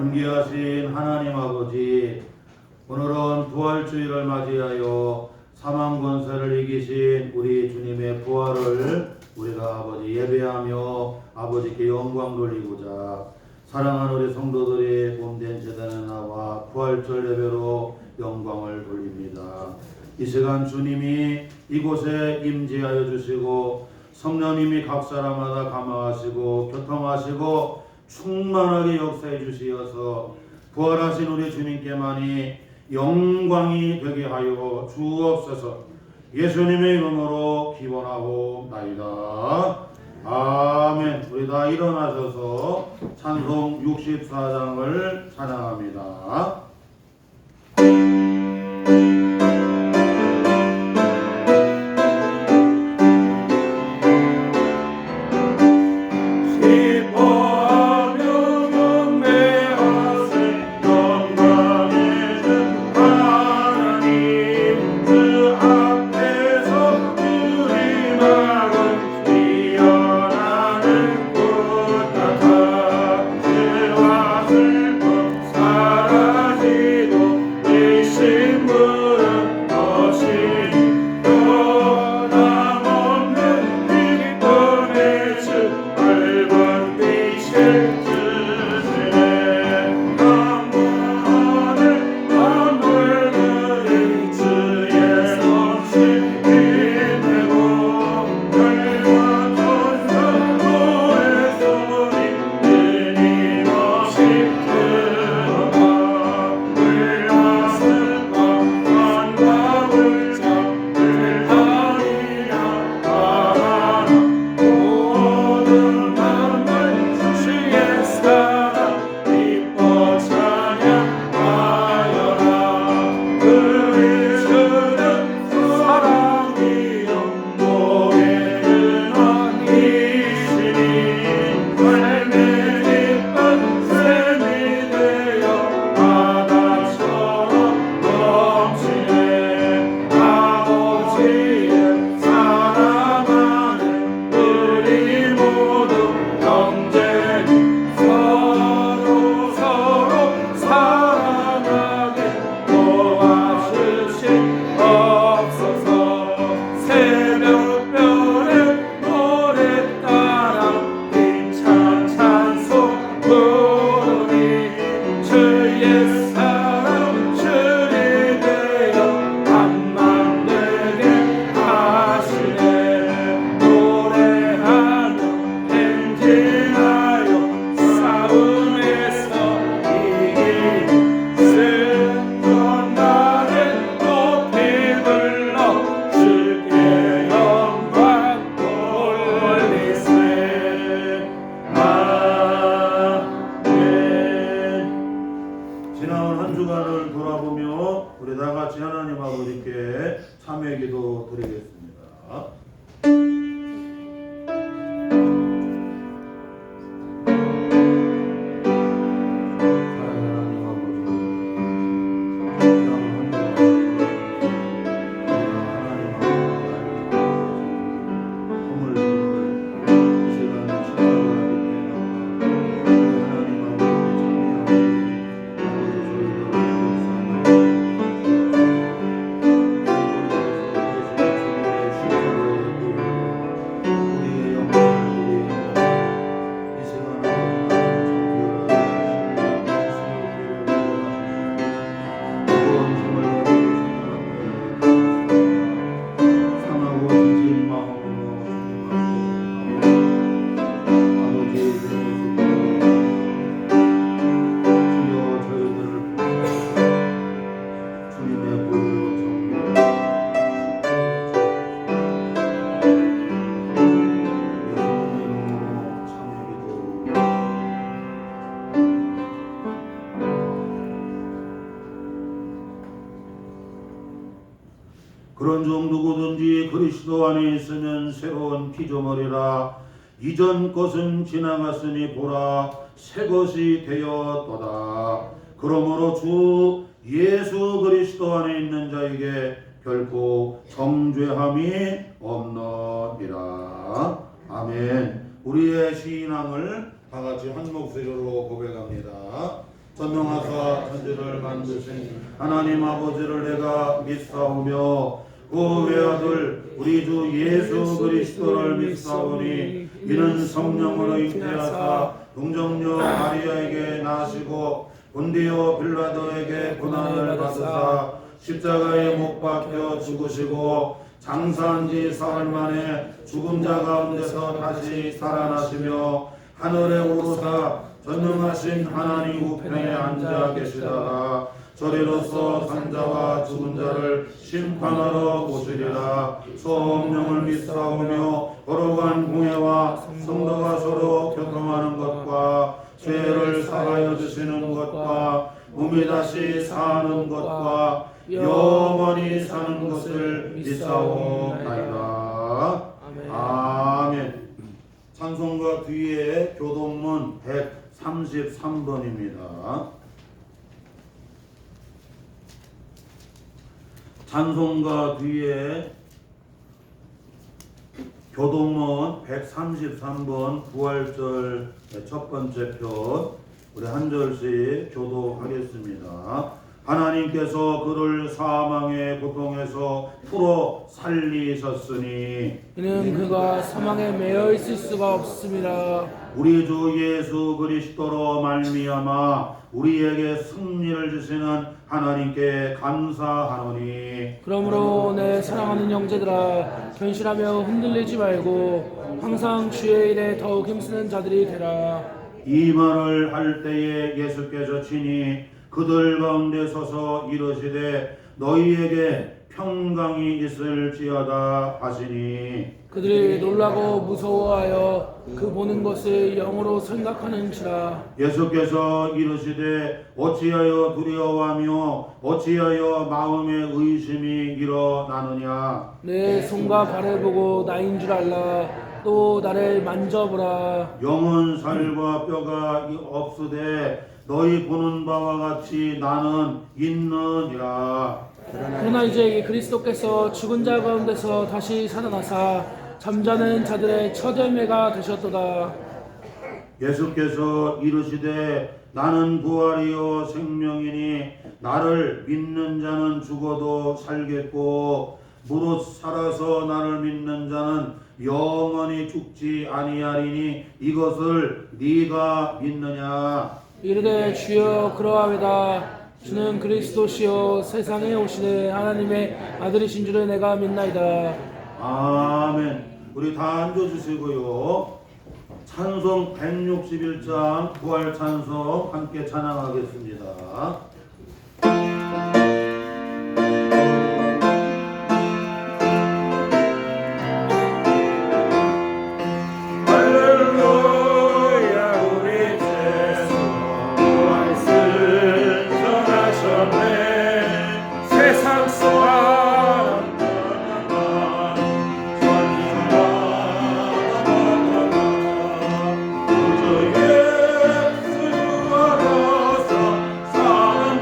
존귀하신 하나님 아버지, 오늘은 부활주일을 맞이하여 사망 권세를 이기신 우리 주님의 부활을 우리가 아버지 예배하며 아버지께 영광 돌리고자 사랑하는 우리 성도들의 몸된 제단에 나와 부활절 예배로 영광을 돌립니다. 이 시간 주님이 이곳에 임재하여 주시고 성령님이 각 사람마다 감화하시고 교통하시고 충만하게 역사해 주시어서 부활하신 우리 주님께만이 영광이 되게 하여 주옵소서. 예수님의 이름으로 기원하옵나이다. 아멘. 우리 다 일어나셔서 찬송 64장을 찬양합니다. 지나온 한 주간을 돌아보며 우리 다 같이 하나님 아버지께 참회 기도 드리겠습니다. 그런 종 누구든지 그리스도 안에 있으면 새로운 피조물이라. 이전 것은 지나갔으니 보라 새 것이 되었도다. 그러므로 주 예수 그리스도 안에 있는 자에게 결코 정죄함이 없느니라. 아멘. 우리의 신앙을 다 같이 한 목소리로 고백합니다. 전능하사 천지를 만드신 하나님 아버지를 내가 믿사오며 그 외아들 우리 주 예수 그리스도를 믿사오니 이는 성령으로 잉태하사 동정녀 마리아에게 나시고 본디오 빌라도에게 고난을 받으사 십자가에 못 박혀 죽으시고 장사한 지 사흘 만에 죽은 자 가운데서 다시 살아나시며 하늘에 오르사 전능하신 하나님 우편에 앉아 계시다가 저리로서 산자와 죽은 자를 심판하러 오시리라. 성령을 믿사오며 거룩한 공회와 성도가 서로 교통하는 것과 죄를 사하여 주시는 것과 몸이 다시 사는 것과 영원히 사는 것을 믿사옵나이다. 아멘. 찬송가 뒤에 교동문 133번입니다. 찬송가 뒤에 교동문 133번 부활절 첫 번째 편 우리 한 절씩 교도하겠습니다. 하나님께서 그를 사망의 고통에서 풀어 살리셨으니 이는 그가 사망에 매여 있을 수가 없습니다. 우리 주 예수 그리스도로 말미암아 우리에게 승리를 주시는 하나님께 감사하노니 그러므로 내 사랑하는 형제들아 견실하며 흔들리지 말고 항상 주의 일에 더욱 힘쓰는 자들이 되라. 이 말을 할 때에 예수께서 친히 그들 가운데 서서 이르시되 너희에게 평강이 있을지어다 하시니 그들이 놀라고 무서워하여 그 보는 것을 영으로 생각하는지라. 예수께서 이르시되 어찌하여 두려워하며 어찌하여 마음에 의심이 일어나느냐. 내 손과 발을 보고 나인 줄 알라. 또 나를 만져보라. 영은 살과 뼈가 없으되 너희 보는 바와 같이 나는 있느니라. 그러나 이제 그리스도께서 죽은 자 가운데서 다시 살아나사 잠자는 자들의 첫 열매가 되셨도다. 예수께서 이르시되 나는 부활이요 생명이니 나를 믿는 자는 죽어도 살겠고 무릇 살아서 나를 믿는 자는 영원히 죽지 아니하리니 이것을 네가 믿느냐. 이르되 주여 그러하외다. 주는 그리스도시요 세상에 오시는 하나님의 아들이신 줄을 내가 믿나이다. 아멘. 우리 다 앉아주시고요. 찬송 161장 부활 찬송 함께 찬양하겠습니다. 사랑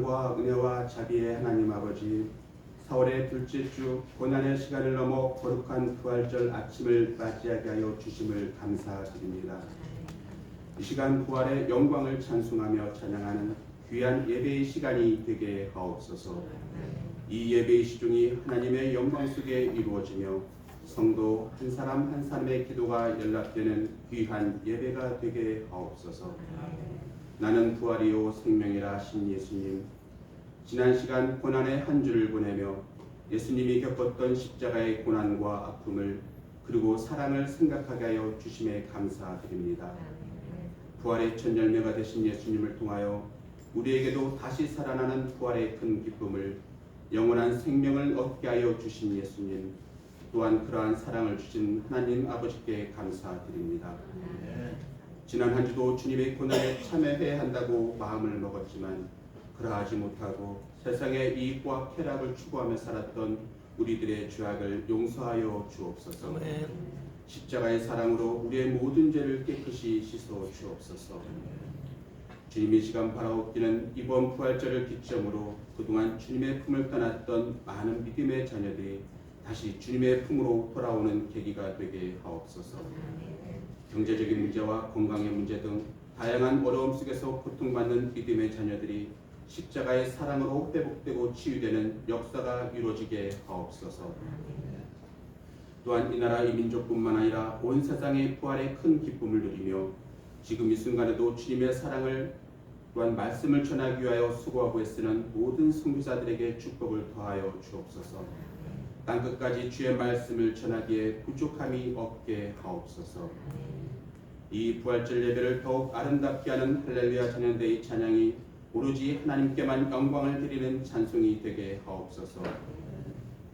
사랑과 은혜와 자비의 하나님 아버지, 4월의 둘째 주 고난의 시간을 넘어 거룩한 부활절 아침을 맞이하게 하여 주심을 감사드립니다. 이 시간 부활의 영광을 찬송하며 찬양하는 귀한 예배의 시간이 되게 하옵소서. 이 예배의 시중이 하나님의 영광 속에 이루어지며 성도 한 사람 한 사람의 기도가 연락되는 귀한 예배가 되게 하옵소서. 나는 부활이요 생명이라 하신 예수님, 지난 시간 고난의 한 주를 보내며 예수님이 겪었던 십자가의 고난과 아픔을 그리고 사랑을 생각하게 하여 주심에 감사드립니다. 부활의 첫 열매가 되신 예수님을 통하여 우리에게도 다시 살아나는 부활의 큰 기쁨을, 영원한 생명을 얻게 하여 주신 예수님, 또한 그러한 사랑을 주신 하나님 아버지께 감사드립니다. 지난 한 주도 주님의 고난에 참여해야 한다고 마음을 먹었지만 그러하지 못하고 세상의 이익과 쾌락을 추구하며 살았던 우리들의 죄악을 용서하여 주옵소서. 십자가의 사랑으로 우리의 모든 죄를 깨끗이 씻어 주옵소서. 주님의 시간 바라옵기는 이번 부활절을 기점으로 그동안 주님의 품을 떠났던 많은 믿음의 자녀들이 다시 주님의 품으로 돌아오는 계기가 되게 하옵소서. 경제적인 문제와 건강의 문제 등 다양한 어려움 속에서 고통받는 믿음의 자녀들이 십자가의 사랑으로 회복되고 치유되는 역사가 이루어지게 하옵소서. 또한 이 나라 이 민족뿐만 아니라 온 세상의 부활의 큰 기쁨을 누리며 지금 이 순간에도 주님의 사랑을 또한 말씀을 전하기 위하여 수고하고 애쓰는 모든 선교사들에게 축복을 더하여 주옵소서. 땅끝까지 주의 말씀을 전하기에 부족함이 없게 하옵소서. 이 부활절 예배를 더욱 아름답게 하는 할렐루야 찬양대의 찬양이 오로지 하나님께만 영광을 드리는 찬송이 되게 하옵소서.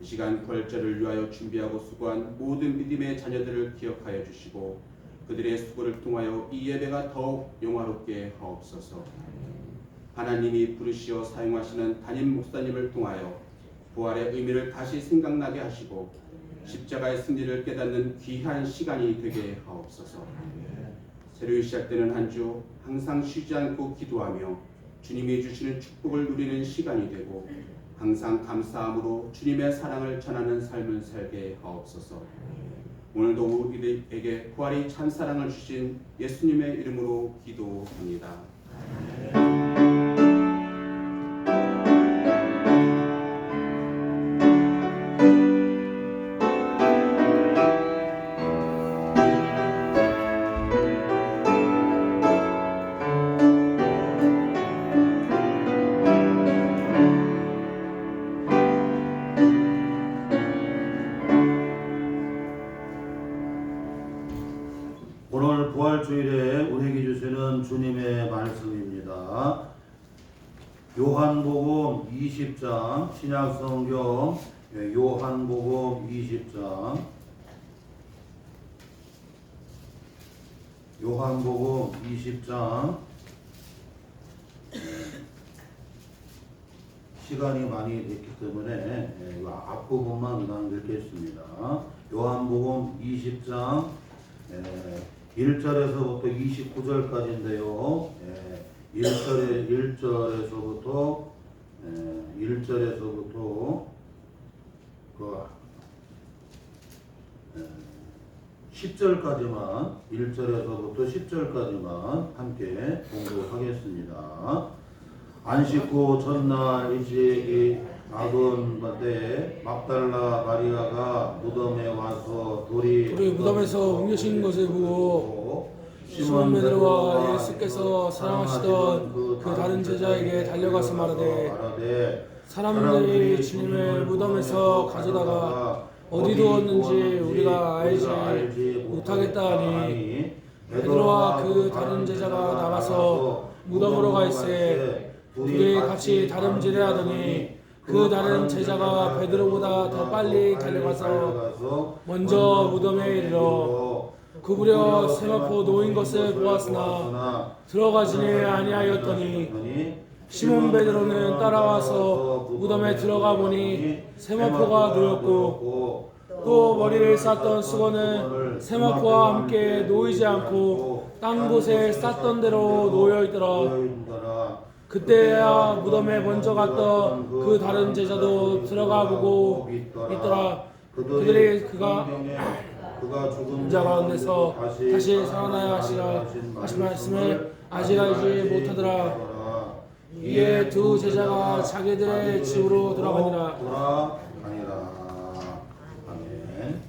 이 시간 부활절을 위하여 준비하고 수고한 모든 믿음의 자녀들을 기억하여 주시고 그들의 수고를 통하여 이 예배가 더욱 영화롭게 하옵소서. 하나님이 부르시어 사용하시는 담임 목사님을 통하여 부활의 의미를 다시 생각나게 하시고 십자가의 승리를 깨닫는 귀한 시간이 되게 하옵소서. 새로 시작되는 한 주 항상 쉬지 않고 기도하며 주님이 주시는 축복을 누리는 시간이 되고 항상 감사함으로 주님의 사랑을 전하는 삶을 살게 하옵소서. 오늘도 우리에게 부활의 참 사랑을 주신 예수님의 이름으로 기도합니다. 오늘 부활주일에 우리에게 주시는 주님의 말씀입니다. 요한복음 20장 신약성경 요한복음 20장 요한복음 20장 시간이 많이 됐기 때문에 앞부분만 그냥 읽겠습니다. 요한복음 20장 1절에서부터 29절까지인데요. 1절에서부터 10절까지만 1절에서부터 10절까지만 함께 공부하겠습니다. 안식 후 전날 일찍이 아돈 때 막달라 마리아가 무덤에 와서 돌이 무덤에서 옮겨진 것을 보고 시몬 베드로와 예수께서 사랑하시던 그 다른 제자에게 달려가서 말하되 사람들이 주님을 무덤에서 가져다가 어디 두었는지 우리가 알지 못하겠다 하니 베드로와 그 다른 제자가 나가서 무덤으로 갈새 둘이 같이 다름질을 하더니 그 다른 제자가 베드로보다 더 빨리 달려가서 먼저 무덤에 이르러 구부려 세마포 놓인 것을 보았으나 들어가지는 아니하였더니 시몬 베드로는 따라와서 무덤에 들어가 보니 세마포가 놓였고 또 머리를 쌌던 수건은 세마포와 함께 놓이지 않고 땅 곳에 쌌던 대로 놓여 있더라. 그때야 무덤에 먼저 갔던 그 다른 제자도 들어가 보고 있더라. 그들이 그가 죽은 자 가운데서 다시 살아나야 하시라 하신 말씀을 아직 알지 못하더라. 이에 두 제자가 자기들의 집으로 돌아가니라. 아멘. 아멘.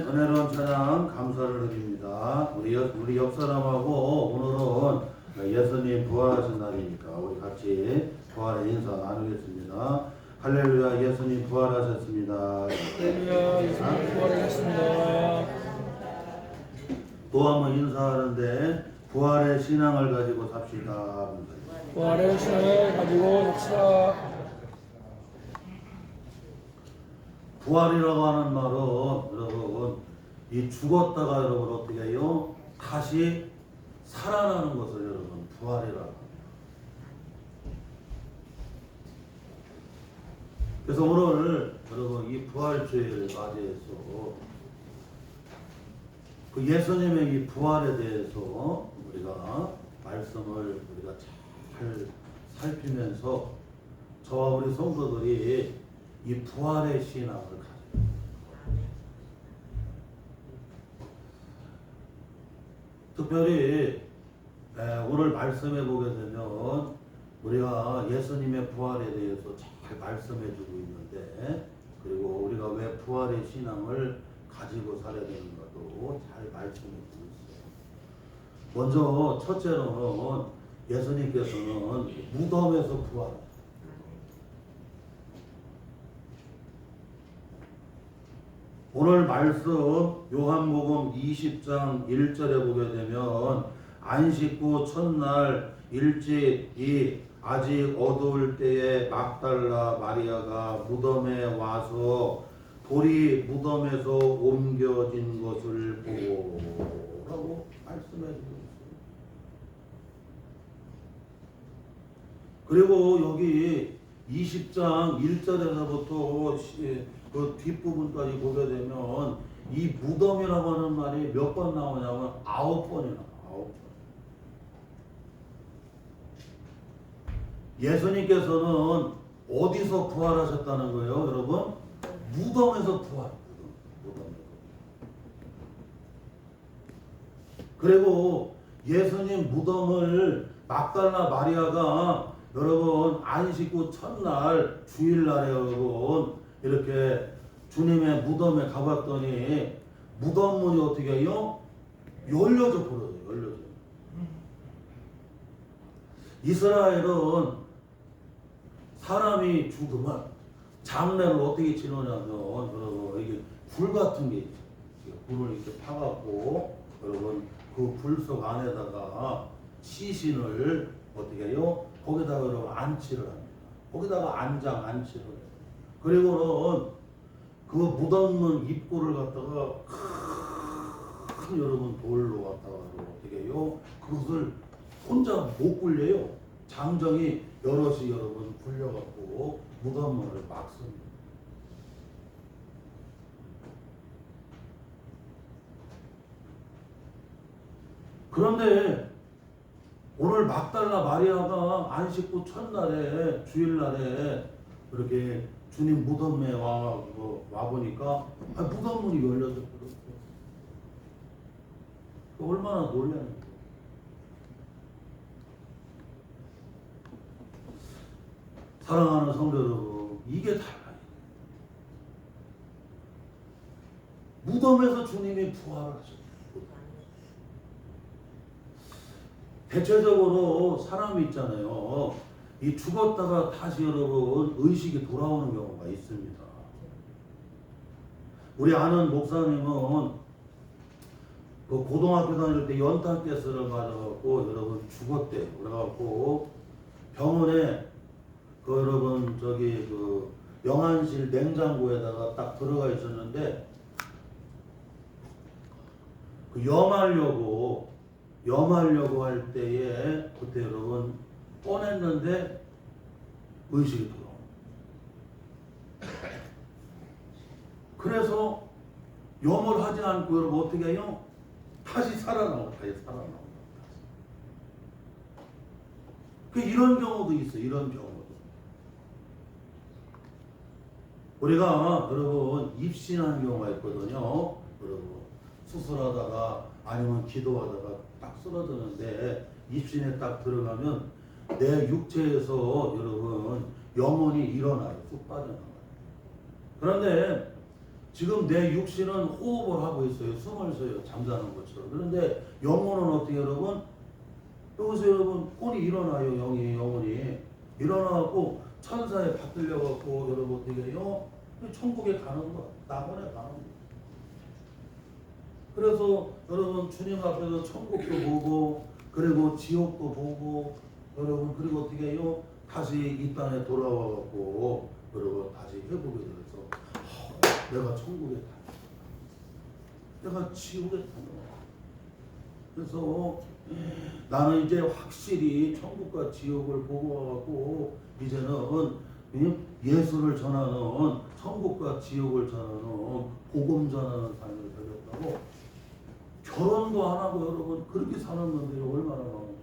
은혜로운 찬양 감사를 드립니다. 우리 옆 사람하고 오늘은 예수님 부활하신 날이니까 우리 같이 부활의 인사 나누겠습니다. 할렐루야, 예수님 부활하셨습니다. 할렐루야, 예수님 부활하셨습니다. 또 한번 인사하는데 부활의 신앙을 가지고 삽시다. 부활의 신앙을 가지고 삽시다. 부활이라고 하는 말은 여러분 이 죽었다가 여러분 어떻게 해요? 다시 살아나는 것을 여러분 부활이라고. 그래서 오늘 여러분 이 부활주의를 맞이해서 그 예수님의 이 부활에 대해서 우리가 말씀을 우리가 잘 살피면서 저와 우리 성도들이 이 부활의 신앙을 가지고 특별히 오늘 말씀해 보게 되면 우리가 예수님의 부활에 대해서 잘 말씀해 주고 있는데, 그리고 우리가 왜 부활의 신앙을 가지고 살아야 되는가도 잘 말씀해 주고 있어요. 먼저 첫째로는 예수님께서는 무덤에서 부활. 오늘 말씀 요한복음 20장 1절에 보게 되면 안식 후 첫날 일찍이 아직 어두울 때에 막달라 마리아가 무덤에 와서 돌이 무덤에서 옮겨진 것을 보고라고 말씀해 주고 있어요. 그리고 여기 20장 1절에서부터 그 뒷부분까지 보게 되면 이 무덤이라고 하는 말이 몇 번 나오냐면 9번이 나와요. 9번. 예수님께서는 어디서 부활하셨다는 거예요, 여러분? 무덤에서 부활. 무덤에서. 그리고 예수님 무덤을 막달라 마리아가 여러분 안식 후 첫날 주일날에 여러분 이렇게 주님의 무덤에 가봤더니 무덤 문이 어떻게 해요? 열려져 버려요. 열려져. 이스라엘은 사람이 죽으면 장례를 어떻게 치르냐면 여러분 이게 불 같은 게 있어요. 불을 이렇게 파갖고 여러분 그 불 속 안에다가 시신을 어떻게 해요? 거기다가 여러분 안치를 합니다. 거기다가 안치를 해요. 그리고는 그 무덤문 입구를 갖다가 큰 여러분 돌로 갖다가 어떻게 해요? 그것을 혼자 못 굴려요. 장정이 여럿이 여러분 굴려갖고 무덤문을 막습니다. 그런데 오늘 막달라 마리아가 안식 후 첫날에 주일날에 이렇게 주님 무덤에 와보니까 무덤문이 열려져 버렸어요. 얼마나 놀랐는지. 사랑하는 성도 여러분, 이게 달라요. 무덤에서 주님이 부활하셨어요. 대체적으로 사람이 있잖아요. 이 죽었다가 다시 여러분 의식이 돌아오는 경우가 있습니다. 우리 아는 목사님은 그 고등학교 다닐 때 연탄가스를 맞아갖고 여러분 죽었대요. 그래갖고 병원에 그 여러분 저기 그 영안실 냉장고에다가 딱 들어가 있었는데 그 염하려고 할 때에 그때 여러분 꺼냈는데 의식이 돌아옵니다. 그래서 염을 하지 않고 여러분 어떻게 해요? 다시 살아나옵니다. 이런 경우도 있어요. 이런 경우도. 우리가 여러분 입신한 경우가 있거든요. 여러분 수술하다가 아니면 기도하다가 딱 쓰러졌는데 입신에 딱 들어가면 내 육체에서 여러분 영혼이 일어나요. 쑥 빠져나가요. 그런데 지금 내 육신은 호흡을 하고 있어요. 숨을 쉬어요. 잠자는 것처럼. 그런데 영혼은 어떻게 여러분? 여기서 여러분 꾼이 일어나요. 영혼이 일어나고 천사에 받들려갖고 여러분 어떻게 해요? 천국에 가는 거, 낙원에 가는 거. 그래서 여러분 주님 앞에서 천국도 보고 그리고 지옥도 보고 여러분 그리고 어떻게 해요? 다시 이 땅에 돌아와갖고 여러분 다시 회복이 돼서 내가 천국에 가, 내가 지옥에 가는. 그래서 나는 이제 확실히 천국과 지옥을 보고 와갖고 이제는 예수를 전하는 천국과 지옥을 전하는 복음 전하는 삶을 되겠다고 결혼도 안 하고 여러분 그렇게 사는 분들이 얼마나 많은지.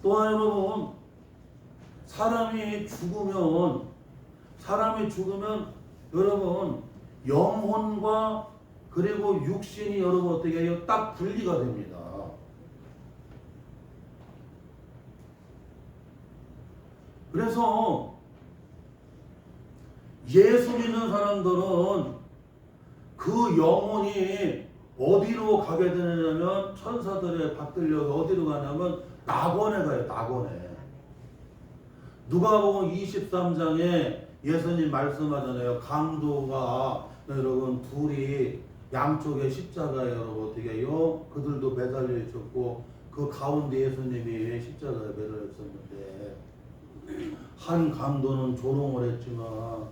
또한 여러분 사람이 죽으면 여러분 영혼과 그리고 육신이 여러분 어떻게 해요? 딱 분리가 됩니다. 그래서 예수 믿는 사람들은 그 영혼이 어디로 가게 되냐면 천사들의 받들려서 어디로 가냐면 낙원에 가요. 낙원에. 누가복음 23장에 예수님 말씀하잖아요. 강도가 여러분 둘이 양쪽에 십자가에 여러분 어떻게 해요? 그들도 매달려 있었고 그 가운데 예수님이 십자가에 매달려 있었는데 한 강도는 조롱을 했지만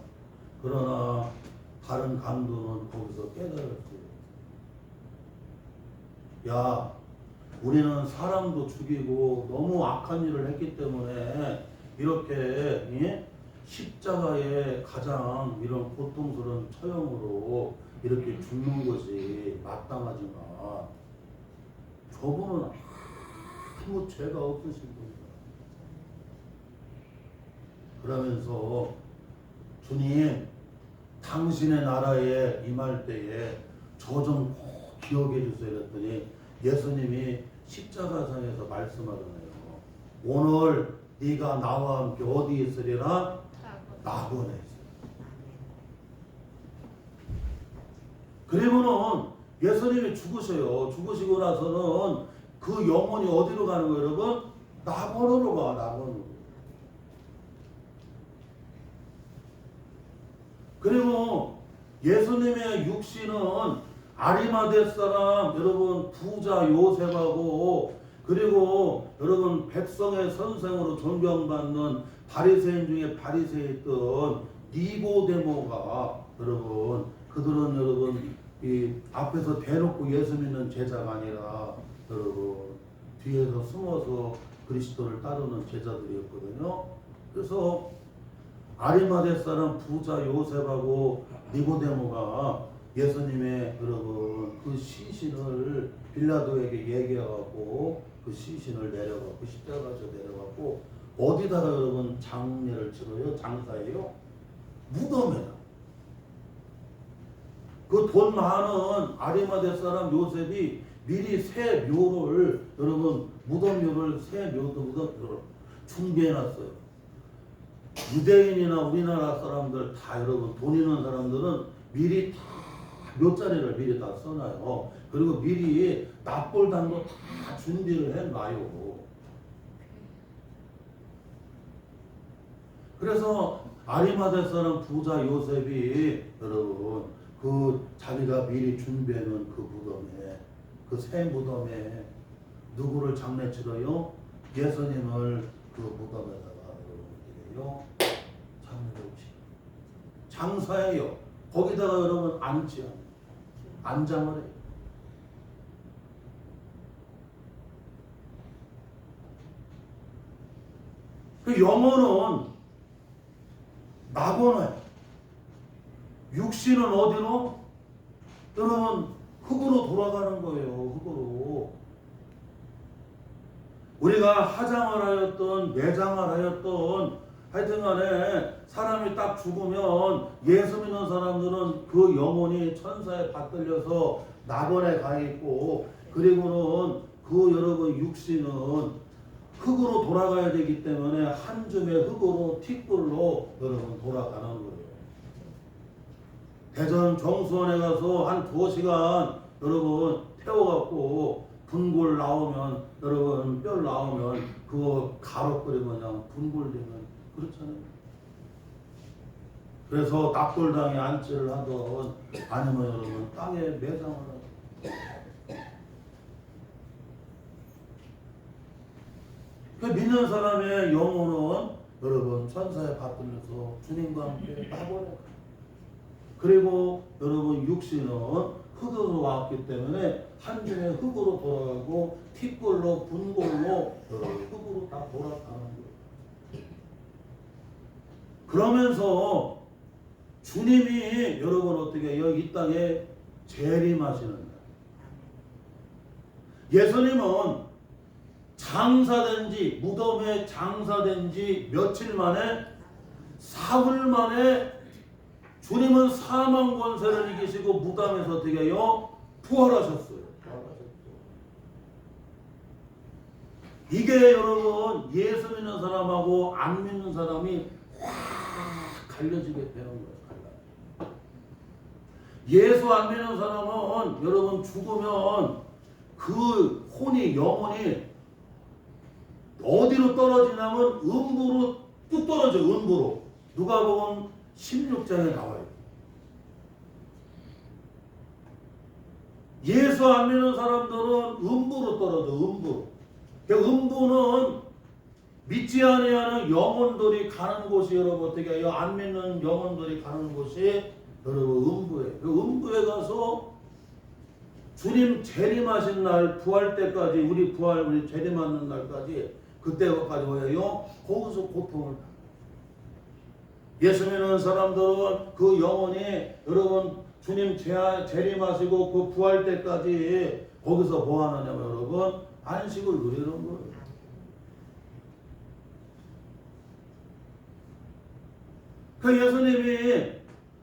그러나 다른 강도는 거기서 깨달았어요. 야, 우리는 사람도 죽이고 너무 악한 일을 했기 때문에 이렇게 예? 십자가에 가장 이런 고통스러운 처형으로 이렇게 죽는 것이 마땅하지만 저분은 아무 죄가 없으신 분이다. 그러면서 주님, 당신의 나라에 임할 때에 저 좀 꼭 기억해 주세요 그랬더니 예수님이 십자가상에서 말씀하잖아요. 오늘 네가 나와 함께 어디 있으리라? 낙원에 있어요. 그리고는 예수님이 죽으셔요. 죽으시고 나서는 그 영혼이 어디로 가는 거예요, 여러분? 낙원으로 가, 낙원으로. 그리고 예수님의 육신은 아리마대 사람 여러분 부자 요셉하고 그리고 여러분 백성의 선생으로 존경받는 바리새인 중에 바리새였던 니고데모가 여러분 그들은 여러분 이 앞에서 대놓고 예수 믿는 제자가 아니라 여러분 뒤에서 숨어서 그리스도를 따르는 제자들이었거든요. 그래서 아리마대 사람 부자 요셉하고 니고데모가 예수님의 여러분 그 시신을 빌라도에게 얘기하고 그 시신을 내려가고 십자가에서 내려가고 어디다가 여러분 장례를 치러요? 장사해요? 무덤에다. 그 돈 많은 아리마대 사람 요셉이 미리 새 묘를 여러분 무덤묘를 새 무덤묘를 준비해놨어요. 유대인이나 우리나라 사람들 다 여러분 돈 있는 사람들은 미리 다 묘자리를 미리 다 써놔요. 그리고 미리 납골당도 다 준비를 해놔요. 그래서 아리마대 사람 부자 요셉이 여러분 그 자기가 미리 준비해놓은 그 무덤에 그 새 무덤에 누구를 장례 치러요? 예수님을 그 무덤에다가 여러분 장례를 치러 장사해요. 거기다가 여러분 안지요. 안장을 해요. 그 영혼은 낙원에 육신은 어디로? 여러분 흙으로 돌아가는 거예요. 흙으로. 우리가 화장을 하였던 매장을 하였던 하여튼간에 사람이 딱 죽으면 예수 믿는 사람들은 그 영혼이 천사에 받들려서 낙원에 가 있고 그리고는 그 여러분 육신은 흙으로 돌아가야 되기 때문에 한 줌의 흙으로 틱불로 여러분 돌아가는 거예요. 대전 정수원에 가서 한 2시간 여러분 태워갖고 분골 나오면 여러분 뼈 나오면 그거 가로끓이면 그냥 분골 되면 그렇잖아요. 그래서 납골당에 안치를 하던 아니면 여러분 땅에 매장을 하던 그 믿는 사람의 영혼은 여러분 천사에 받들려서 주님과 함께 낙원에 가요. 그리고 여러분 육신은 흙으로 왔기 때문에 한 줌의 흙으로 돌아가고 틱골로 분골로 여러분 흙으로 다 돌아가는 거예요. 그러면서 주님이 여러분 어떻게 여기 이 땅에 재림하시는 거예요. 예수님은 장사된 지 무덤에 장사된 지 며칠 만에 사흘 만에 주님은 사망 권세를 이기시고 무덤에서 어떻게 해요? 부활하셨어요. 이게 여러분 예수 믿는 사람하고 안 믿는 사람이 확 갈려지게 되는 거예요. 예수 안 믿는 사람은 여러분 죽으면 그 혼이 영혼이 어디로 떨어지냐면 음부로 뚝 떨어져요. 음부로. 누가복음 16장에 나와요. 예수 안 믿는 사람들은 음부로 떨어져. 음부로. 그 음부는 믿지 아니하는 영혼들이 가는 곳이 여러분 어떻게 해요? 안 믿는 영혼들이 가는 곳이 여러분 음부에. 그 음부에 가서 주님 재림하신 날 부활 때까지 우리 재림하는 날까지 그때까지 뭐예요? 거기서 고통을 받아요. 예수 믿는 사람들은 그 영혼이 여러분 주님 재림하시고 그 부활 때까지 거기서 뭐 하느냐면 여러분 안식을 누리는 거예요. 그 예수님이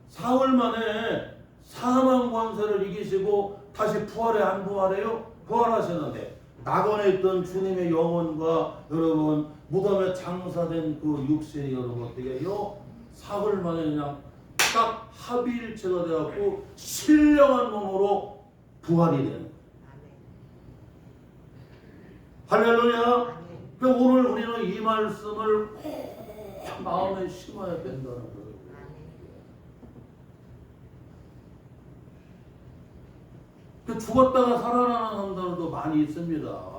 사흘 만에 사망 권세를 이기시고 다시 부활해 안 부활해요? 부활하셨는데 낙원에 있던 주님의 영혼과 여러분 무덤에 장사된 그 육신이 여러분 어떻게 해요? 사흘 만에 그냥 딱 합일체가 되었고 신령한 몸으로 부활이 되는 거예요. 할렐루야. 그러니까 오늘 우리는 이 말씀을 마음에 심어야 된다는 거예요. 죽었다가 살아나는 사람들도 많이 있습니다.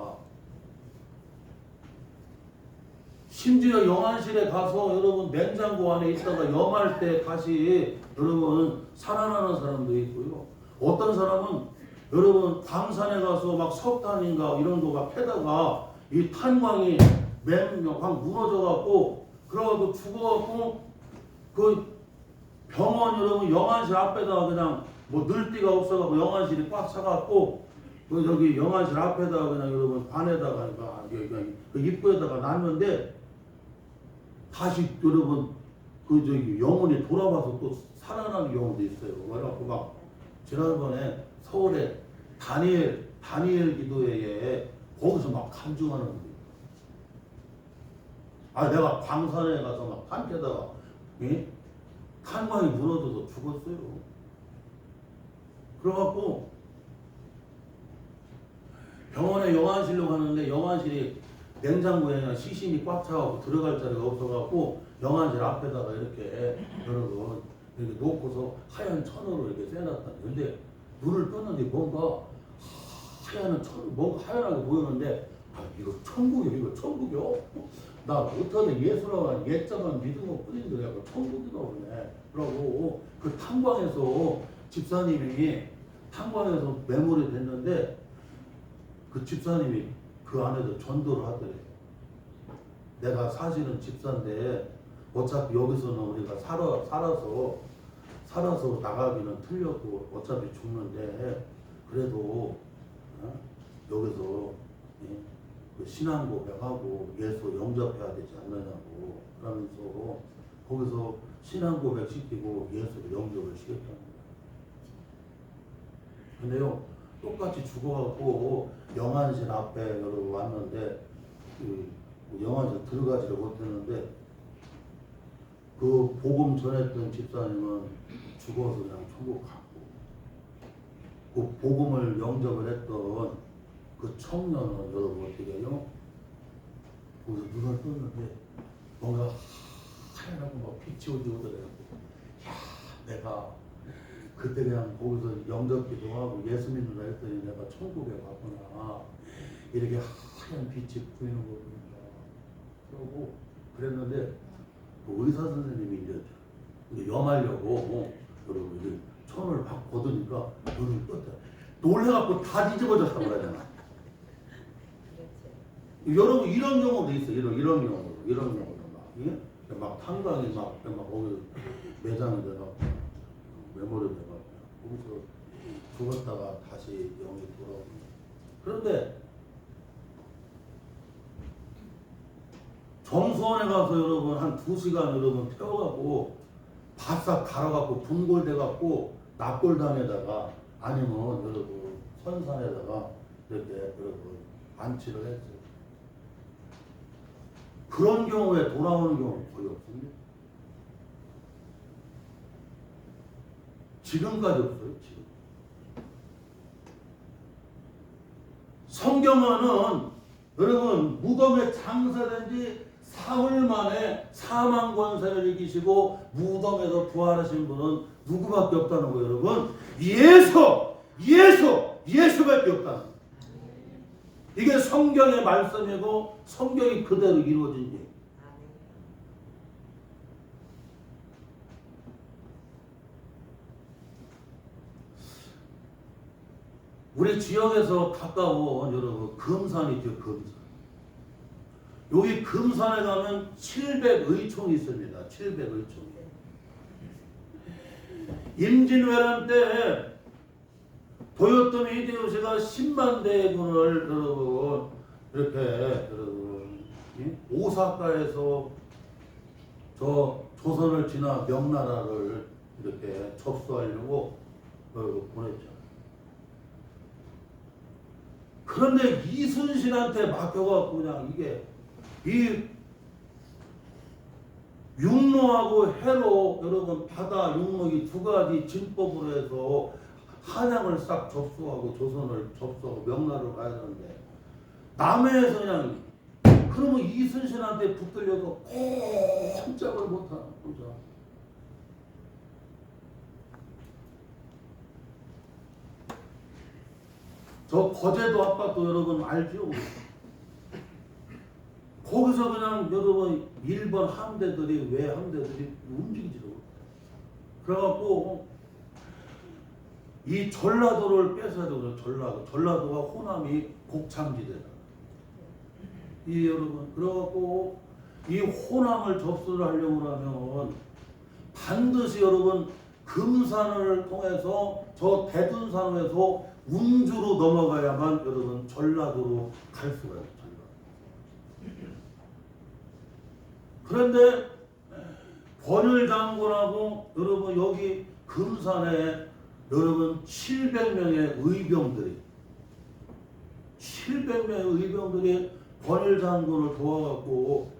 심지어 영안실에 가서 여러분 냉장고 안에 있다가 영할 때 다시 여러분 살아나는 사람도 있고요. 어떤 사람은 여러분 광산에 가서 막 석탄인가 이런 거 막 패다가 이 탄광이 확 무너져갖고 그러고 죽어갖고 그 병원 여러분 영안실 앞에다가 그냥 뭐 늘띠가 없어갖고 영안실이 꽉 차갖고 그 여기 영안실 앞에다가 그냥 여러분 관에다가 그 입구에다가 놨는데 다시 여러분 그 저기 영혼이 돌아와서 또 살아나는 경우도 있어요. 그래갖고 막 지난번에 서울에 다니엘 기도회에 거기서 막 간증하는 거예요. 아 내가 광산에 가서 막 탄캐다가 탄광이 무너져서 죽었어요. 그래갖고 병원에 영안실로 가는데 영안실이 냉장고에 그냥 시신이 꽉 차갖고 들어갈 자리가 없어갖고 영안실 앞에다가 이렇게 여러분 이렇게 놓고서 하얀 천으로 이렇게 쐬놨다. 근데 눈을 떴는데 뭔가 뭔가 하얀하게 보이는데 아 이거 천국이야 이거 천국이요? 나 어떻게 예수라고 옛자만 믿은 것 뿐인데 약간 천국이다 그러네. 그러고 그 탄광에서 집사님이 탄광에서 매몰이 됐는데 그 집사님이 그 안에서 전도를 하더래요. 내가 사실은 집사인데 어차피 여기서는 우리가 살아서 나가기는 틀렸고 어차피 죽는데 그래도 여기서 그 신앙 고백하고 예수 영접해야 되지 않느냐고 그러면서 거기서 신앙 고백 시키고 예수를 영접을 시켰다는 거예요. 근데요 똑같이 죽어갖고 영안실 앞에 여러분 왔는데 그 영안실 들어가지를 못했는데 그 복음 전했던 집사님은 죽어서 그냥 천국 갔고 그 복음을 영접을 했던 그 청년은 여러분 어떻게 해요? 거기서 눈을 떴는데 뭔가 하얀하고 막 빛이 오더라고. 야 내가 그때 그냥 거기서 영접기도 하고 예수 믿는다 했더니 내가 천국에 갔구나. 이렇게 하얀 빛이 보이는 거 보니까 그러고 그랬는데 그 의사 선생님이 이제 염하려고 여러분 이제 천을 막 걷으니까 눈을 떴다. 놀래갖고 다 뒤집어졌다고 그러잖아. 여러분 이런 경우도 있어요. 이런 경우도 막 탄광이 막 거기 매장이 돼갖고 메모리 돼갖고 거기서 죽었다가 다시 영이 돌아오고. 그런데 정수원에 가서 여러분 한 2시간 여러분 태워갖고 바싹 갈아갖고 분골돼갖고 납골당에다가 아니면 여러분 선산에다가 이렇게 여러분 안치를 했어요. 그런 경우에 돌아오는 경우는 거의 없습니다. 지금까지 없어요. 지금. 성경은 여러분 무덤에 장사된 지 사흘 만에 사망 권세를 이기시고 무덤에서 부활하신 분은 누구밖에 없다는 거예요. 여러분 예수밖에 없다는 거예요. 이게 성경의 말씀이고 성경이 그대로 이루어진 일. 우리 지역에서 가까운 여러분 금산이죠. 금산. 여기 금산에 가면 700의총이 있습니다. 700의총이. 임진왜란 때 도요토미 히데요시가 10만 대군을 여러분 이렇게 여러분 오사카에서 저 조선을 지나 명나라를 이렇게 접수하려고 보냈죠. 그런데 이순신한테 맡겨갖고 그냥 이게 이 육로하고 해로 여러분 바다 육로이 두 가지 진법으로 해서 한양을 싹 접수하고 조선을 접수하고 명나라로 가야 되는데 남해에서 그냥 그러면 이순신한테 붙들려서 꼼짝을 못하는 거죠. 저 거제도 아파트 여러분 알죠? 거기서 그냥 여러분 일본 함대들이 외함대들이 움직이지도 못해요. 그래갖고 이 전라도를 뺏어야 되거든요. 전라도가 호남이 곡창지대다. 이 여러분 그래갖고 이 호남을 접수를 하려고 하면 반드시 여러분 금산을 통해서 저 대둔산에서 운주로 넘어가야만 여러분 전라도로 갈 수가 있어요. 그런데 권율 장군하고 여러분 여기 금산에 여러분 700명의 의병들이 700명의 의병들이 권율 장군을 도와갖고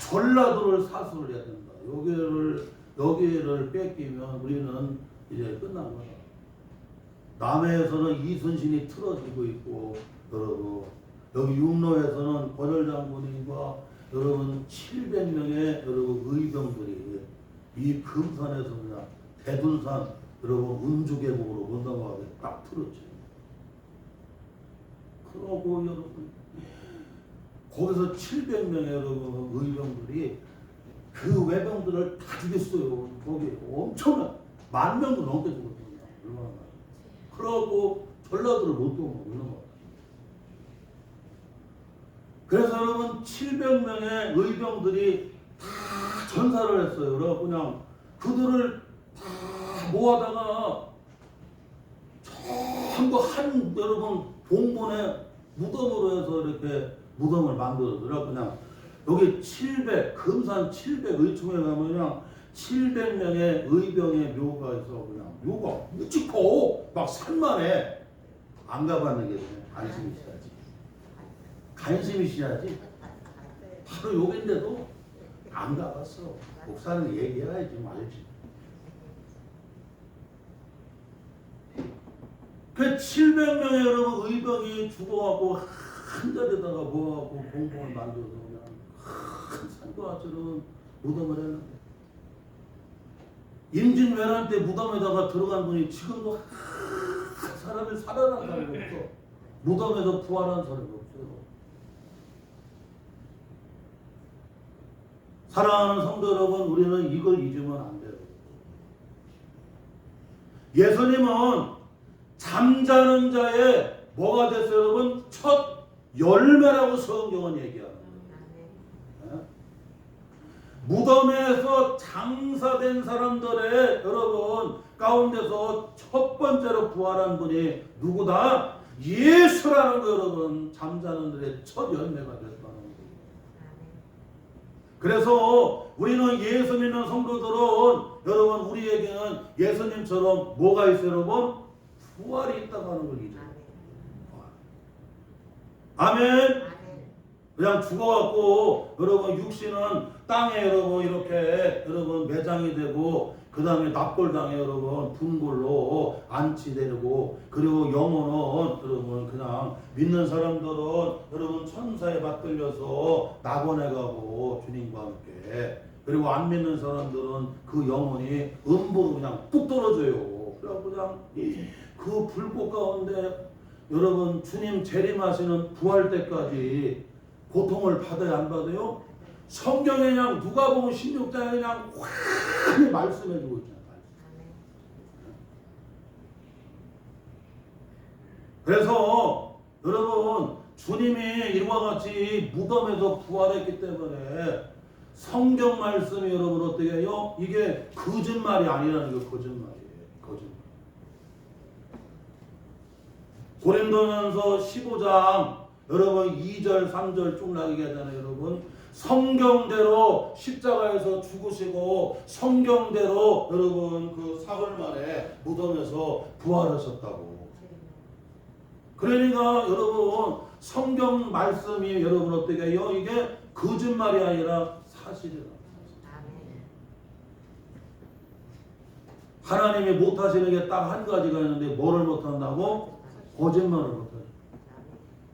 전라도를 사수를 해야 된다. 여기를 뺏기면 우리는 이제 끝난 거다. 남해에서는 이순신이 틀어지고 있고 여러분 여기 육로에서는 권율 장군과 여러분 700명의 여러분 의병들이 이 금산에서 그냥 대둔산 여러분 운주계곡으로 건너가게 딱 틀었죠. 그러고 여러분 거기서 700명의 여러분 의병들이 그 외병들을 다 죽였어요. 거기 엄청난 10,000명도 넘게 죽었거든요. 얼마나. 그러고 전라도를 못 도망가고 그래서 여러분 700명의 의병들이 다 전사를 했어요. 그래서 그냥 그들을 다 모아다가 전부 한 여러분 봉분의 무덤으로 해서 이렇게 무덤을 만들어서 그냥 여기 금산 700의총에 가면 그냥 700명의 의병의 묘가 있어. 그냥 묘가 묵직하고 막 산만해. 안 가봤는 게 관심이 있어야지. 관심이 있어야지. 바로 여긴데도 안 가봤어. 목사는 얘기해야지 좀 알지. 그 700명의 여러분 의병이 죽어갖고 한 자리에다가 모아갖고 공공을 만들어서 그냥 큰 산과처럼 무덤을 했는데 임진왜란 때 무덤에다가 들어간 분이 지금도 사람이 살아난 사람이 없어. 무덤에서 부활한 사람이 없어요. 사랑하는 성도 여러분, 우리는 이걸 잊으면 안 돼요. 예수님은 잠자는 자의 뭐가 됐어요, 여러분? 첫 열매라고 성경은 얘기합니다. 무덤에서 장사된 사람들의 여러분 가운데서 첫 번째로 부활한 분이 누구다? 예수라는 거 여러분 잠자는 들의 첫 열매가 됐다는 거예요. 그래서 우리는 예수 믿는 성도들은 여러분 우리에게는 예수님처럼 뭐가 있어요 여러분? 부활이 있다고 하는 걸 잊어요. 아멘. 그냥 죽어갖고 여러분 육신은 땅에 여러분 이렇게 여러분 매장이 되고 그 다음에 납골당에 여러분 분골로 안치되고 그리고 영혼은 여러분 그냥 믿는 사람들은 여러분 천사에 받들려서 낙원에 가고 주님과 함께 그리고 안 믿는 사람들은 그 영혼이 음부로 그냥 뚝 떨어져요. 그래갖고 그냥 그 불꽃 가운데 여러분 주님 재림하시는 부활 때까지 고통을 받아야 안 받아요? 성경에 그냥 누가복음 16장에 그냥 확 말씀해주고 있잖아요. 그래서 여러분 주님이 이와 같이 무덤에서 부활했기 때문에 성경 말씀이 여러분 어떻게 해요? 이게 거짓말이 아니라는 거 거짓말이에요. 거짓말. 고린도전서 15장 여러분 2절 3절 쭉 나가게 하잖아요. 여러분 성경대로 십자가에서 죽으시고 성경대로 여러분 그 사흘 만에 무덤에서 부활하셨다고. 그러니까 여러분 성경 말씀이 여러분 어떻게 해요? 이게 거짓말이 아니라 사실이다. 하나님이 못하시는 게 딱 한 가지가 있는데 뭐를 못한다고? 거짓말을 못하죠.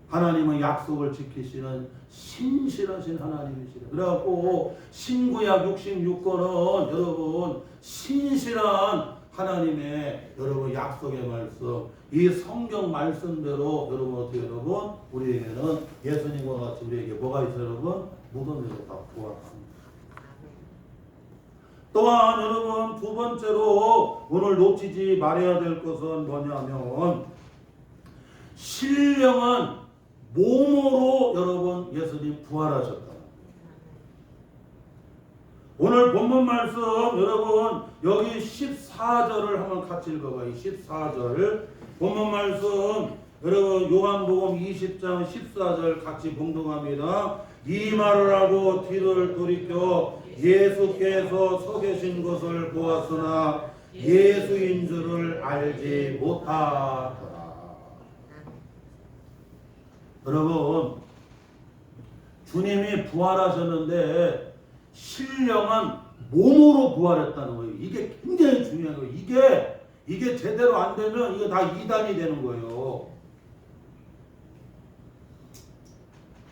하나님은 약속을 지키시는 신실하신 하나님이시다. 그래갖고 신구약 66권은 여러분 신실한 하나님의 여러분 약속의 말씀, 이 성경 말씀대로 여러분 어떻게 여러분 우리에게는 예수님과 같이 우리에게 뭐가 있어요 여러분? 무덤에서 다 부활합니다. 또한 여러분 두 번째로 오늘 놓치지 말아야 될 것은 뭐냐면 신령한 몸으로 여러분 예수님 부활하셨다. 오늘 본문 말씀 여러분 여기 14절을 한번 같이 읽어봐요. 14절 본문 말씀 여러분 요한복음 20장 14절 같이 봉독합니다. 이 말을 하고 뒤를 돌이켜 예수께서 서 계신 것을 보았으나 예수인 줄을 알지 못하더라. 여러분 주님이 부활하셨는데 신령한 몸으로 부활했다는 거예요. 이게 굉장히 중요한 거예요. 이게 제대로 안 되면 이거 다 이단이 되는 거예요.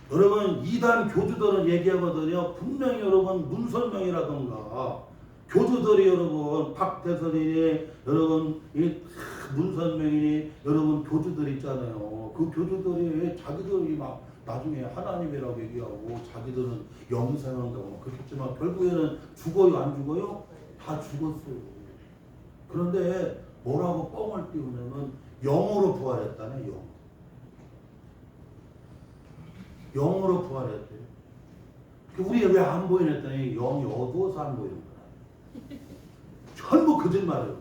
여러분 이단 교주들은 얘기하거든요. 분명히 여러분 문선명이라던가 교주들이 여러분 박대선이니 여러분 이 문선명이니 여러분 교주들 있잖아요. 그 교주들이 자기들이 막 나중에 하나님이라고 얘기하고 자기들은 영생한다고 그렇겠지만 결국에는 죽어요 안 죽어요? 다 죽었어요. 그런데 뭐라고 뻥을 띄우냐면 영으로 부활했다네. 영으로 부활했대요. 우리가 왜 안 보이냐 했더니 영이 어두워서 안 보이는 거야. 전부 거짓말이에요.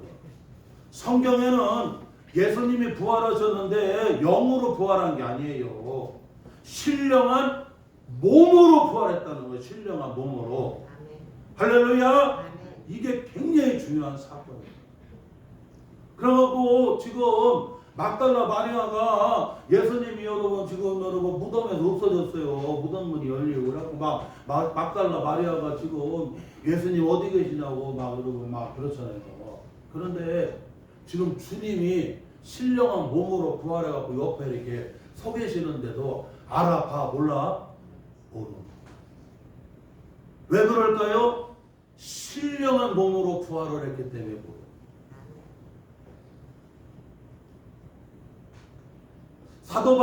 성경에는 예수님이 부활하셨는데 영으로 부활한 게 아니에요. 신령한 몸으로 부활했다는 거예요. 신령한 몸으로. 할렐루야. 이게 굉장히 중요한 사건이에요. 그래갖고 지금 막달라 마리아가 예수님이 여러분 지금 여러분 무덤에서 없어졌어요. 무덤문이 열리고 그래갖고 막달라 마리아가 지금 예수님 어디 계시냐고 막 여러분 막 그렇잖아요. 그런데 지금 주님이 신령한 몸으로 부활해갖고 옆에 이렇게 서 계시는데도 알아봐 몰라? 모르는. 왜 그럴까요? 신령한 몸으로 부활을 했기 때문에 모르는. 사도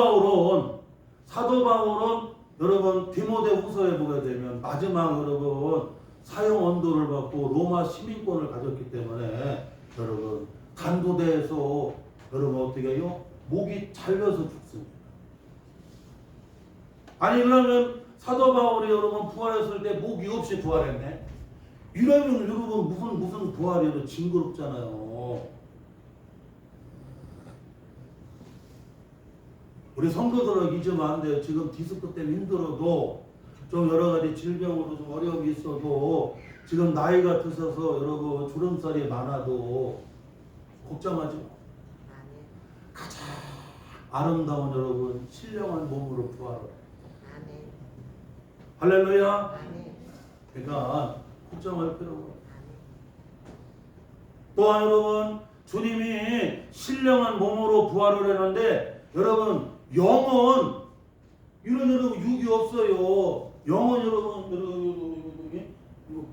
바울은 여러분 디모데후서에 보게 되면 마지막 여러분 사형 언도를 받고 로마 시민권을 가졌기 때문에 여러분 간부대에서 여러분 어떻게 해요? 목이 잘려서 죽습니다. 아니 그러면 사도 바울이 여러분 부활했을 때 목이 없이 부활했네. 이러면 여러분 무슨 부활이에요? 징그럽잖아요. 우리 성도들은 잊으면 안 돼요. 지금 디스크 때문에 힘들어도 좀 여러 가지 질병으로 좀 어려움이 있어도 지금 나이가 드셔서 여러분 주름살이 많아도 걱정하지 마. 가장 아름다운 여러분 신령한 몸으로 부활을. 할렐루야. 그러니까 걱정할 필요가 없어요. 또한 여러분 주님이 신령한 몸으로 부활을 했는데 여러분 영은 이런 여러분 육이 없어요. 영은 여러분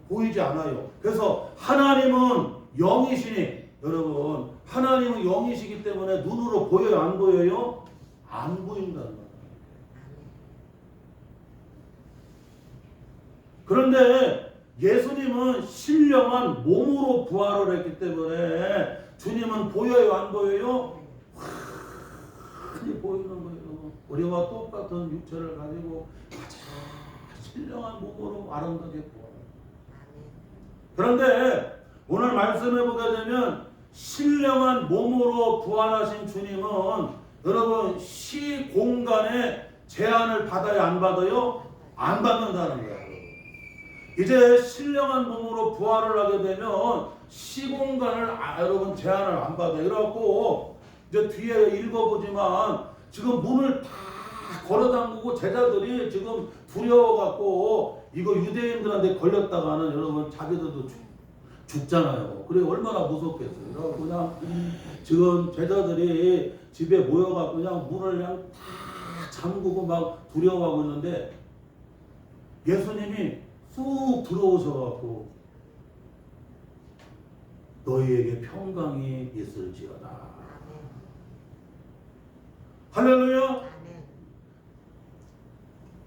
보이지 않아요. 그래서 하나님은 영이시니 여러분 하나님은 영이시기 때문에 눈으로 보여요 안 보여요? 안 보인단 말이에요. 그런데 예수님은 신령한 몸으로 부활을 했기 때문에 주님은 보여요, 안 보여요? 많이 보이는 거예요. 우리와 똑같은 육체를 가지고 가장 신령한 몸으로 아름답게 부활해요. 그런데 오늘 말씀해 보게 되면 신령한 몸으로 부활하신 주님은 여러분 시공간의 제한을 받아요, 안 받아요? 안 받는다는 거예요. 이제 신령한 몸으로 부활을 하게 되면 시공간을 여러분 제한을 안 받아요. 그래갖고 이제 뒤에 읽어보지만 지금 문을 다 걸어담그고 제자들이 지금 두려워갖고 이거 유대인들한테 걸렸다가는 여러분 자기들도 죽잖아요. 그래 얼마나 무섭겠어요. 그래서 그냥 지금 제자들이 집에 모여갖고 그냥 문을 그냥 다 잠그고 막 두려워하고 있는데 예수님이 쑥 들어오셔갖고 너희에게 평강이 있을지어다. 할렐루야.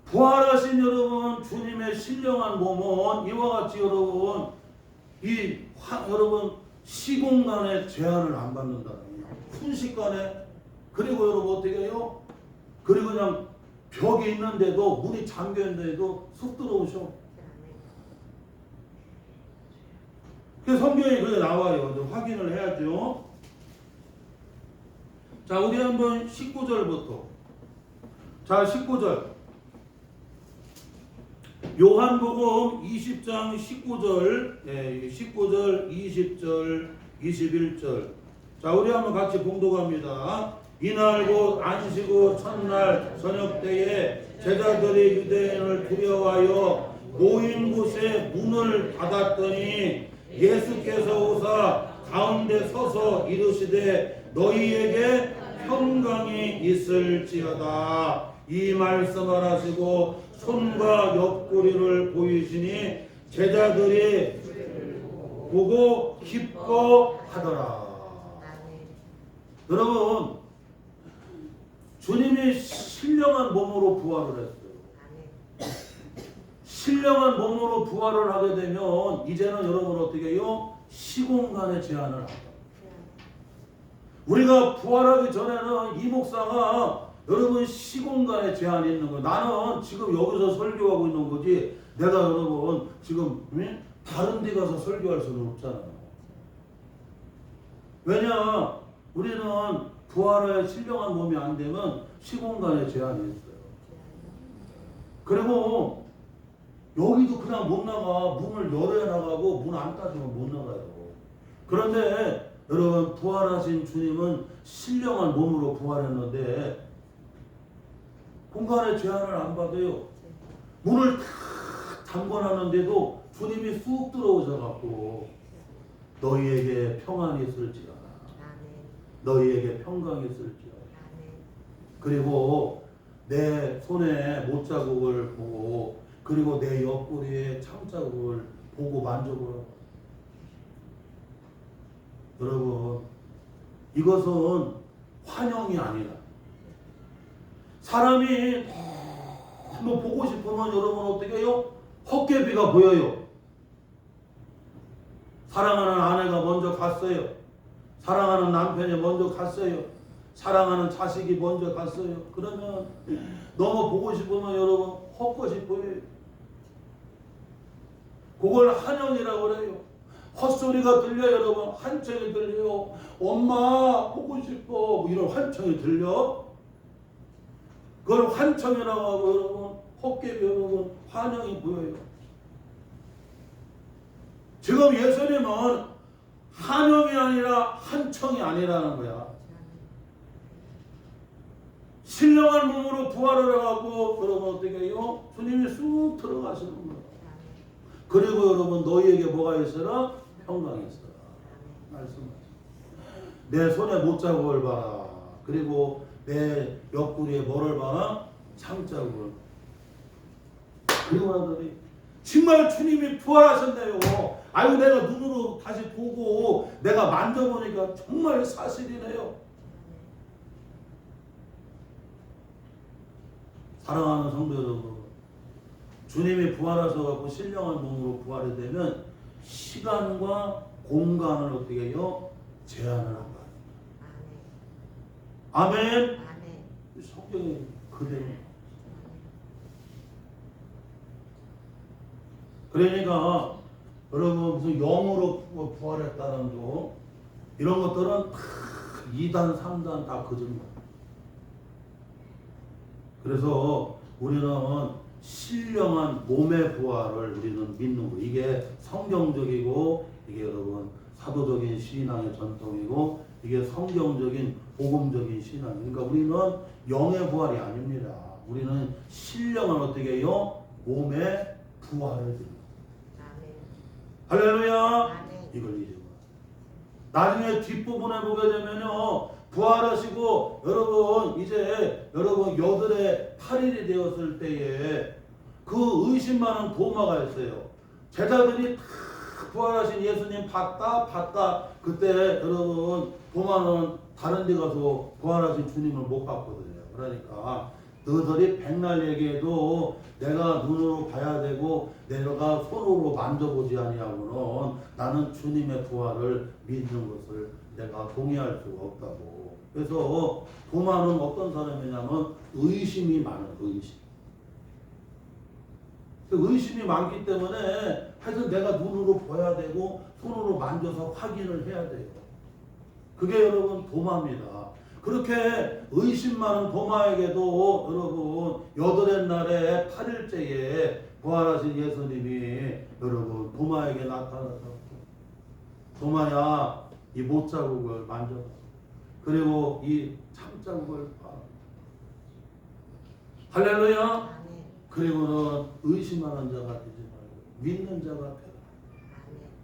부활하신 여러분 주님의 신령한 몸은 이와 같이 여러분 여러분 시공간의 제한을 안 받는다는 거예요. 순식간에. 그리고 여러분 어떻게 해요? 그리고 그냥 벽이 있는데도 문이 잠겨 있는데도 쑥 들어오셔. 그 성경에 그게 나와요. 확인을 해야죠. 자, 우리 한번 19절부터. 자, 19절. 요한복음 20장 19절, 19절, 20절, 21절. 자, 우리 한번 같이 봉독합니다. 이날 곧 안식 후 첫날 저녁 때에 제자들이 유대인을 두려워하여 모인 곳에 문을 닫았더니 예수께서 오사 가운데 서서 이르시되 너희에게 평강이 있을지어다. 이 말씀을 하시고 손과 옆구리를 보이시니 제자들이 보고 기뻐하더라. 여러분 주님이 신령한 몸으로 부활을 했어요. 신령한 몸으로 부활을 하게 되면 이제는 여러분 어떻게 해요? 시공간의 제한을 한다. 우리가 부활하기 전에는 이 목사가 여러분 시공간의 제한이 있는 거예요. 나는 지금 여기서 설교하고 있는 거지 내가 여러분 지금 다른 데 가서 설교할 수는 없잖아요. 왜냐? 우리는 부활의 신령한 몸이 안 되면 시공간의 제한이 있어요. 그리고 여기도 그냥 못 나가. 문을 열어야 나가고 문 안 따지면 못 나가요. 그런데 여러분 부활하신 주님은 신령한 몸으로 부활했는데 공간의 제한을 안 받아요. 문을 다 잠궈놨는데도 주님이 쑥 들어오셔갖고 너희에게 평안이 있을지어다. 너희에게 평강이 있을지어다. 그리고 내 손에 못자국을 보고 그리고 내 옆구리에 창자국을 보고 만져보라고. 여러분 이것은 환영이 아니라 사람이 너무 보고 싶으면 여러분 어떻게 해요? 헛개비가 보여요. 사랑하는 아내가 먼저 갔어요. 사랑하는 남편이 먼저 갔어요. 사랑하는 자식이 먼저 갔어요. 그러면 너무 보고 싶으면 여러분 헛것이 보여요. 그걸 환영이라고 그래요. 헛소리가 들려 여러분. 한청이 들려요. 엄마 보고 싶어 뭐 이런 한청이 들려. 그걸 환청이라고 하고 여러분 헛개비 여러분 환영이 보여요. 지금 예수님은 환영이 아니라 한청이 아니라는 거야. 신령한 몸으로 부활을 해가고 여러분 어떻게 해요? 주님이 쑥 들어가시는 거야. 그리고 여러분 너희에게 뭐가 있어라? 평강이 있어라. 말씀하시죠. 내 손에 못자국을 봐라. 그리고 내 옆구리에 뭐를 봐라? 창자국을. 그리고 나더니 정말 주님이 부활하셨네요. 아유 내가 눈으로 다시 보고 내가 만져보니까 정말 사실이네요. 사랑하는 성도 여러분, 주님이 부활하셔갖고 신령한 몸으로 부활이 되면 시간과 공간을 어떻게 해요? 제한을 한 거예요. 아멘. 성경이 그대로. 그러니까 여러분 무슨 영으로 부활했다는 거 이런 것들은 다 2단 3단 다 거짓말. 그래서 우리는 신령한 몸의 부활을 우리는 믿는 거. 이게 성경적이고 이게 여러분 사도적인 신앙의 전통이고 이게 성경적인 복음적인 신앙. 그러니까 우리는 영의 부활이 아닙니다. 우리는 신령한 어떻게 해요? 몸의 부활을 드립니다. 할렐루야. 이걸 잊지 마. 나중에 뒷부분에 보게 되면요, 부활하시고 여러분 이제 여러분 여들의 8일이 되었을 때에 그 의심 많은 도마가 있어요. 제자들이 다 부활하신 예수님 봤다. 그때 여러분 도마는 다른 데 가서 부활하신 주님을 못 봤거든요. 그러니까 너희들이 백날 얘기해도 내가 눈으로 봐야 되고 내가 손으로 만져보지 아니하고는 나는 주님의 부활을 믿는 것을 내가 동의할 수가 없다고. 그래서 도마는 어떤 사람이냐면 의심이 많은 의심. 의심이 많기 때문에 하여튼 내가 눈으로 봐야 되고 손으로 만져서 확인을 해야 돼요. 그게 여러분 도마입니다. 그렇게 의심 많은 도마에게도 여러분 여덟의 날에 8일째에 부활하신 예수님이 여러분 도마에게 나타나서 도마야 이 못자국을 만져봐. 그리고 이 참자국을 봐. 할렐루야. 그리고는 의심하는 자가 되지 말고 믿는 자가 되라.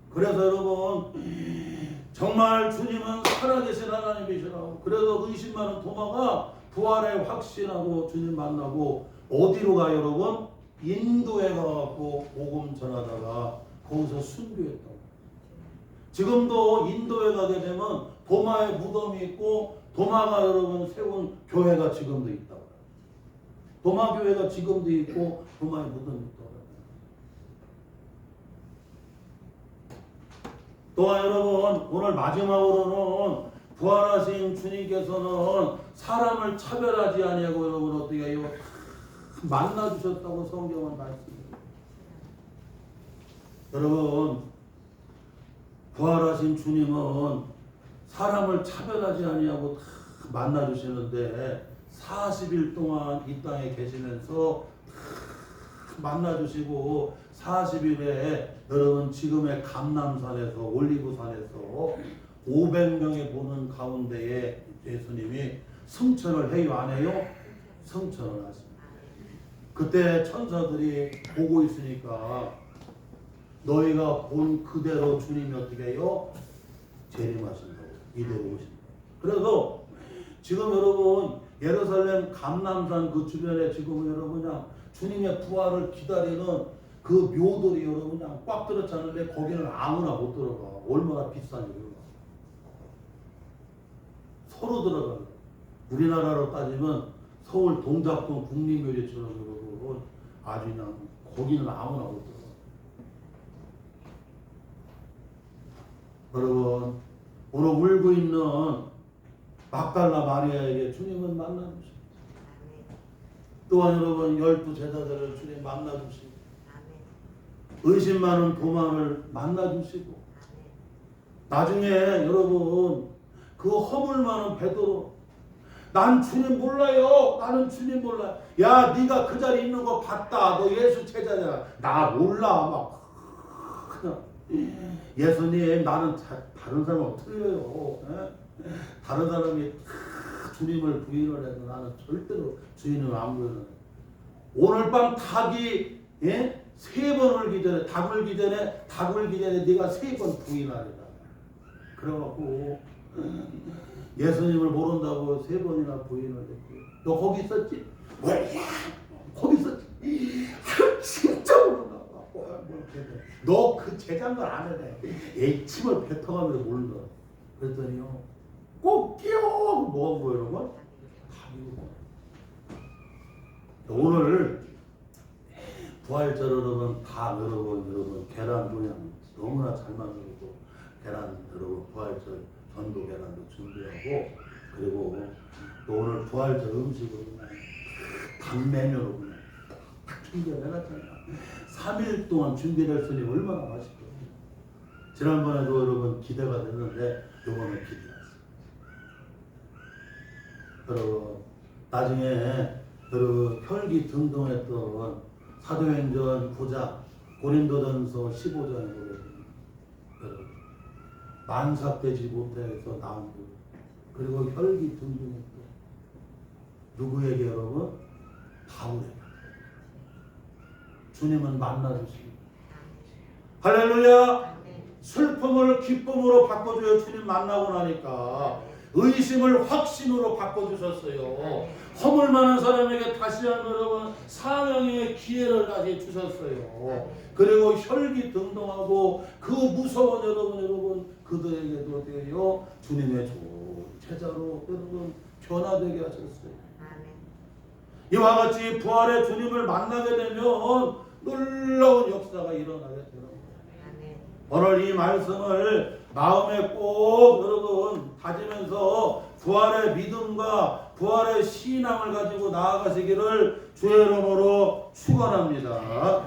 그래서 여러분 정말 주님은 살아계신 하나님이시라고. 그래서 의심 많은 도마가 부활에 확신하고 주님 만나고 어디로 가요 여러분? 인도에 가갖고 복음 전하다가 거기서 순교했다고. 지금도 인도에 가게 되면 도마의 무덤이 있고 도마가 여러분 세운 교회가 지금도 있다고. 도마 교회가 지금도 있고 도마의 무덤이 있다고. 또한 여러분 오늘 마지막으로는 부활하신 주님께서는 사람을 차별하지 아니하고 여러분 어떻게 해요? 만나 주셨다고 성경은 말씀해요. 여러분 부활하신 주님은 사람을 차별하지 아니하고 다 만나 주시는데 40일 동안 이 땅에 계시면서 만나 주시고 40일에 여러분 지금의 감람산에서 올리브산에서 500명이 보는 가운데에 예수님이 승천을 해요 안 해요? 승천을 하십니다. 그때 천사들이 보고 있으니까 너희가 본 그대로 주님이 어떻게 해요? 재림하신다고 이대로 오신다. 그래서 지금 여러분 예루살렘 감람산 그 주변에 지금 여러분 그냥 주님의 부활을 기다리는 그 묘들이 여러분 그냥 꽉 들었지 않은데 거기는 아무나 못 들어가. 얼마나 비싼지 몰라. 서로 들어가요. 우리나라로 따지면 서울 동작동 국립묘지처럼 여러분 아주 그냥 거기는 아무나 못 들어가. 여러분 오늘 울고 있는 막달라 마리아에게 주님은 만나주시고 또한 여러분 12 제자들을 주님 만나주시고 의심 많은 도마를 만나주시고 나중에 여러분 그 허물 많은 베드로 난 주님 몰라요. 나는 주님 몰라. 야 네가 그 자리에 있는 거 봤다. 너 예수 제자냐. 나 몰라. 막 그냥 예수님 나는 다른 사람하고 틀려요. 다른 사람이 주님을 부인을 해도 나는 절대로 주인을 안 부인을 해. 오늘 밤 닭이 예? 3번 울기 전에 닭 울기 전에 네가 3번 부인하리라. 그래갖고 예수님을 모른다고 3번이나 부인을 했고 너 거기 있었지? 뭐야? 거기 있었지? 진짜 모른다. 너 그 제자인 걸 안 해. 침을 뱉어가면서 모른다. 그랬더니요. 꼭 끼워! 뭐하고 여러분? 닭이고. 오늘 부활절 여러분 다 여러분 계란 모양 너무나 잘 만들고 계란 여러분 부활절 전도 계란도 준비하고 그리고 또 오늘 부활절 음식으로 그냥 닭 메뉴로 그냥 딱 준비해놨잖아요. 3일 동안 준비를 했으니 얼마나 맛있거든요. 지난번에도 여러분 기대가 됐는데 이번에 기대했어요. 여러분 나중에 여러분 혈기 등등했던 사도행전 9장 고린도전서 15장에 보면 여러분 만삭되지 못해서 나온 분 그리고 혈기 등등했던 누구에게 여러분? 바울에게 주님은 만나주시고 할렐루야. 슬픔을 기쁨으로 바꿔줘요. 주님 만나고 나니까 의심을 확신으로 바꿔주셨어요. 허물 많은 사람에게 다시 한번 여러분 사명의 기회를 다시 주셨어요. 그리고 혈기 등등하고 그 무서운 여러분 그들에게도 되어 주님의 좋은 제자로 여러분 변화되게 하셨어요. 이와 같이 부활의 주님을 만나게 되면 놀라운 역사가 일어나게 되는 거예요. 오늘 이 말씀을 마음에 꼭 여러분 다지면서 부활의 믿음과 부활의 신앙을 가지고 나아가시기를 주의 이름으로 축원합니다.